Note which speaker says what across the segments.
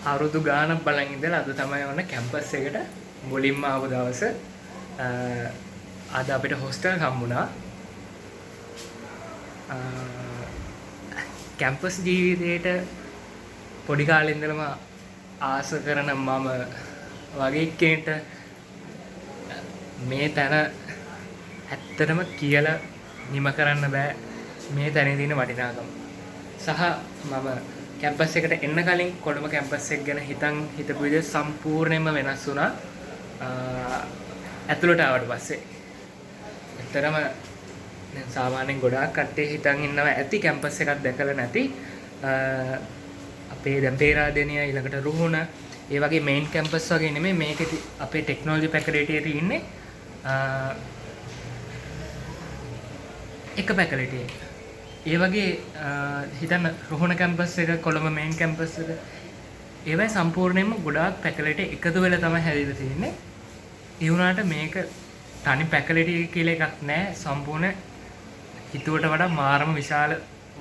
Speaker 1: අවුරුදු ගානක් බලන් ඉඳලා අද තමයි ඔන්න කැම්පස් එකට මුලින්ම ආව දවස. අද අපිට හොස්ටල් හම්බුණා. කැම්පස් ජීවිතේට පොඩි කාලේ ඉඳලම ආස කරන මම වගේ කෙනෙක්ට මේ තැන ඇත්තටම කියලා නිම කරන්න බෑ මේ තැනේ තියෙන වටිනාකම. සහ මම කැම්පස් එකට එන්න කලින් කොළඹ කැම්පස් එක ගැන හිතපු විදිහ සම්පූර්ණයෙන්ම වෙනස් වුණා. ඇතුළට ආවට පස්සේ ඇත්තටම දැන් සාමාන්‍යයෙන් ගොඩාක් කට්ටිය හිතන් ඉන්නවා ඇති කැම්පස් එකක් දැකලා නැති. අපේ දැන් පේරාදෙනිය ඊළඟට රුහුණ ඒ වගේ මේන් කැම්පස් වගේ නෙමෙයි මේකේ අපේ ටෙක්නොලොජි ෆැකල්ටි එකේ ඉන්නේ එක ෆැකල්ටි එක. ඒ වගේ හිතන්න රුහුණ කැම්පස් එක කොළඹ මේන් කැම්පස් එක ඒවයි සම්පූර්ණයෙන්ම ගොඩාක් ෆැකල්ටි එකතු වෙලා තමයි හැදිලා තියෙන්නේ. ඒ වුණාට මේක තනි ෆැකල්ටි කියලා එකක් නැහැ. සම්පූර්ණ හිතුවට වඩා මාරම විශාල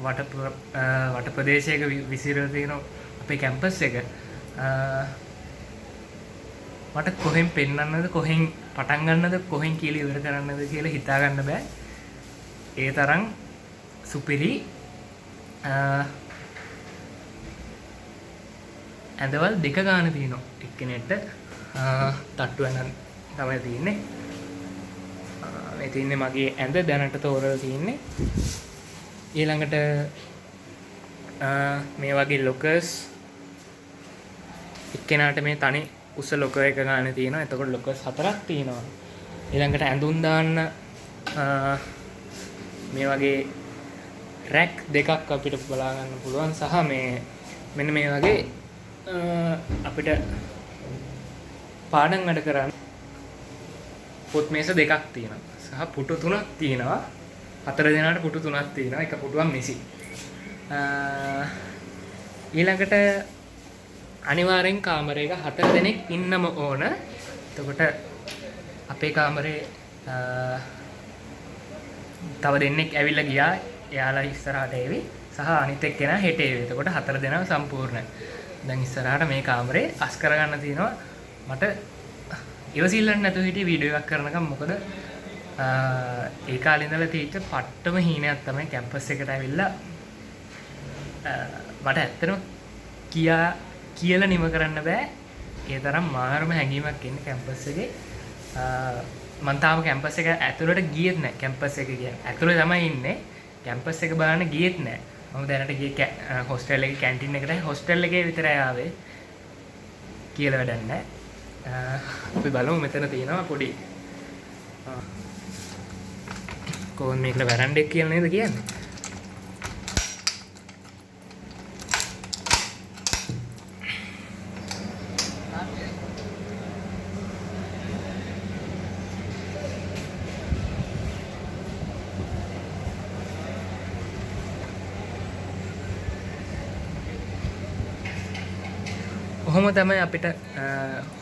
Speaker 1: වට ප්‍රදේශයක විසිරලා තියෙන අපේ කැම්පස් එක මට කොහෙන් පෙන්වන්නද කොහෙන් පටන් ගන්නද කොහෙන් කියලා ඉවර කරන්නද කියලා හිතා ගන්න බෑ. ඒ තරම් සුපිරි ඇඳවල් දෙක ගන්න තියෙනවා. එක්කෙනෙක්ට තට්ටු වෙනන් තමයි තියෙන්නේ. මේ තියෙන්නේ මගේ ඇඳ දැනට තෝරලා තියෙන්නේ. ඊළඟට මේ වගේ ලොකර්ස් එක්කෙනාට මේ තනි උස ලොකර් එක ගන්න තියෙනවා. එතකොට ලොකර්ස් 4ක් තියෙනවා. ඊළඟට ඇඳුම් දාන්න මේ වගේ රැක් දෙකක් අපිට බලා ගන්න පුළුවන්. සහ මේ මෙන්න මේ වගේ අපිට පාඩම් වැඩ කරන්න පොත් මේස දෙකක් තියෙනවා. සහ පුටු 3ක් තියෙනවා. 4 දෙනාට පුටු 3ක් තියෙනවා. එක පුටුවක් නිසි. ඊළඟට අනිවාර්යෙන් කාමරයක 4 දෙනෙක් ඉන්නම ඕන. එතකොට අපේ කාමරේ තව දෙන්නෙක් ඇවිල්ලා ගියා. එයාලා ඉස්සරහට එවි. සහ අනිත් එක්කෙනා හෙට එවි. එතකොට 4 දෙනා සම්පූර්ණයි. දැන් ඉස්සරහට මේ කාමරේ අස් කරගන්න තියෙනවා. මට ඉවසිල්ලක් නැතුව හිටිය වීඩියෝ එකක් කරනකම් මොකද ඒ කාලේ ඉඳලා තියෙච්ච පට්ටම හීනයක් තමයි කැම්පස් එකට ඇවිල්ලා මට ඇත්තටම කියලා නිම කරන්න බෑ. ඒ තරම් මාරම හැඟීමක් ඉන්නේ කැම්පස් එකේ. මම තාම කැම්පස් එක ඇතුළට ගියෙත් නැහැ. කැම්පස් එක කියන්නේ ඇතුළේ තමයි ඉන්නේ. කැම්පස් එක බලන්න ගියෙත් නැහැ. මම දැනට ගියේ හොස්ටල් එකේ කැන්ටින් එකට. හොස්ටල් එකේ විතරයි ආවේ. කියලා වැඩක් නැහැ. අපි බලමු මෙතන තියෙනවා පොඩි කොහොමද මේකට වැරන්ඩෙක් කියලා නේද කියන්නේ. කොහොම තමයි අපිට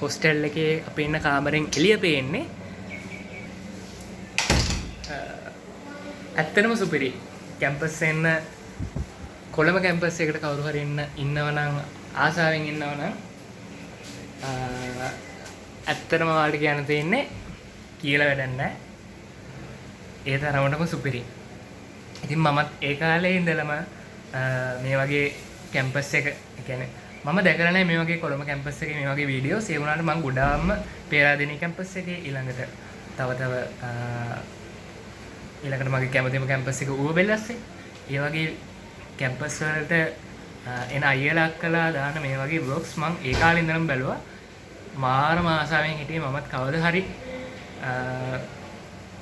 Speaker 1: හොස්ටල් එකේ අපි ඉන්න කාමරෙන් එළිය පේන්නේ. ඇත්තටම සුපිරි. කැම්පස් එන්න කොළඹ කැම්පස් එකට කවුරු හරි ඉන්නවනම් ආසාවෙන් ඉන්නවනම් ඇත්තටම ඔයාලට කියන්න තියෙන්නේ කියලා වැඩක් නැහැ. ඒ තරමටම සුපිරි. ඉතින් මමත් ඒ කාලේ ඉඳලම මේ වගේ කැම්පස් එක කියන්නේ මම දැකලා නැහැ මේ වගේ කොළඹ කැම්පස් එකේ මේ වගේ වීඩියෝස්. ඒ වුණාට මම ගොඩාක්ම පේරාදෙණිය කැම්පස් එකේ ඊළඟට ඊළඟට මගේ කැමතිම කැම්පස් එක ඌවබෙල්ලස්සේ. ඒ වගේ කැම්පස් වලට එන අයියලා අක්කලා දාන මේ වගේ බ්ලොග්ස් මම ඒ කාලේ ඉඳන්ම බැලුවා. මාරම ආසාවෙන් හිටියේ මමත් කවදා හරි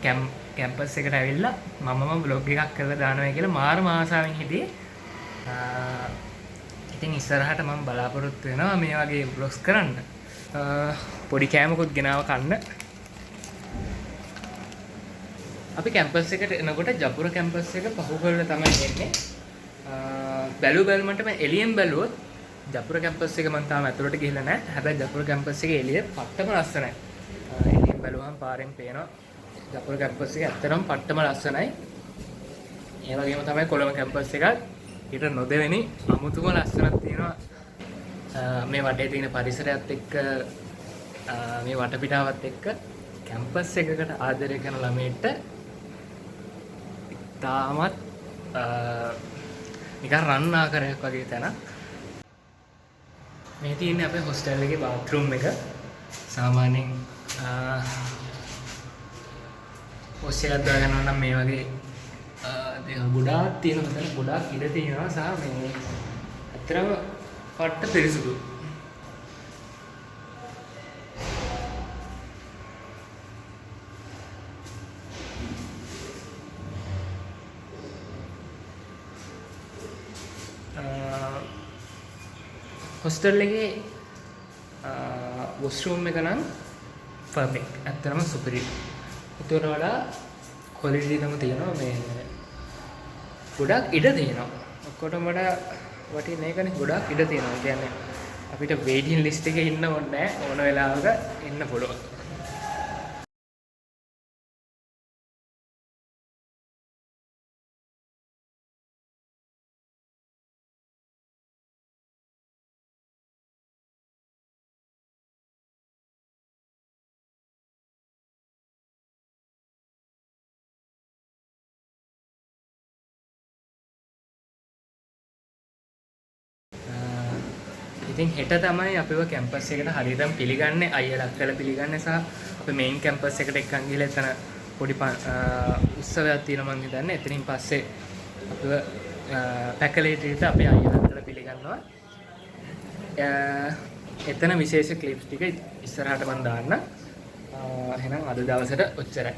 Speaker 1: කැම්පස් එකට ඇවිල්ලා මමම බ්ලොග් එකක් කරලා දානවා කියලා මාරම ආසාවෙන් හිටියේ. ඉතින් ඉස්සරහට මම බලාපොරොත්තු වෙනවා මේ වගේ බ්ලොග්ස් කරන්න. පොඩි කෑමකුත් ගෙනාව කන්න. අපි කැම්පස් එකට එනකොට ජපුර කැම්පස් එක පහු කරලා තමයි එන්නේ. බැලුමට මම එළියෙන් බැලුවොත් ජපුර කැම්පස් එක මම තාම ඇතුළට ගිහිල්ලා නැහැ. හැබැයි ජපුර කැම්පස් එකේ එළිය පට්ටම ලස්සනයි. එළියෙන් බැලුවම පාරෙන් පේනවා ජපුර කැම්පස් එක ඇත්තටම පට්ටම ලස්සනයි. ඒ වගේම තමයි කොළඹ කැම්පස් එකත් ඊට නොදෙවෙනි අමුතුම ලස්සනක් තියෙනවා. මේ වටේ තියෙන පරිසරයත් එක්ක මේ වටපිටාවත් එක්ක කැම්පස් එකකට ආදරය කරන ළමයින්ට තාමත් නිකන් රන් ආකාරයක් වගේ තැන. මේ තියෙන්නේ අපේ හොස්ටල් එකේ බාත්රූම් එක. සාමාන්‍යයෙන් ඔස් එකක් දාගන්නවා නම් මේ වගේ දේවල් ගොඩාක් තියෙනවා. මෙතන ගොඩාක් ඉඩ තියෙනවා සහ මේ අතරම පට්ට පිරිසුදු. හොස්ටල් එකේ වොෂ්රූම් එක නම් පර්ෆෙක්ට්. ඇත්තටම සුපිරි. ඒකට වඩා ක්වොලිටි එකම තියෙනවා. මේ ගොඩක් ඉඩ තියෙනවා. ඔක්කොටම වඩා වටින එකනේ ගොඩක් ඉඩ තියෙනවා. ඒ කියන්නේ අපිට වේටින් ලිස්ට් එකේ ඉන්න ඕනේ නැහැ. ඕන වෙලාවක එන්න පුළුවන්. ඉතින් හෙට තමයි අපිව කැම්පස් එකට හරියටම පිළිගන්නේ. අයියලා අක්කලා පිළිගන්නේ සහ අපේ මේන් කැම්පස් එකට එක්කන් ගිහලා එතන පොඩි උත්සවයක් තියෙනවා මං හිතන්නේ. එතනින් පස්සේ අපිව පැකලේටීට අපේ අයියලා අක්කලා පිළිගන්නවා. එතන විශේෂ ක්ලිප්ස් ටික ඉස්සරහට මම දාන්න. එහෙනම් අද දවසට ඔච්චරයි.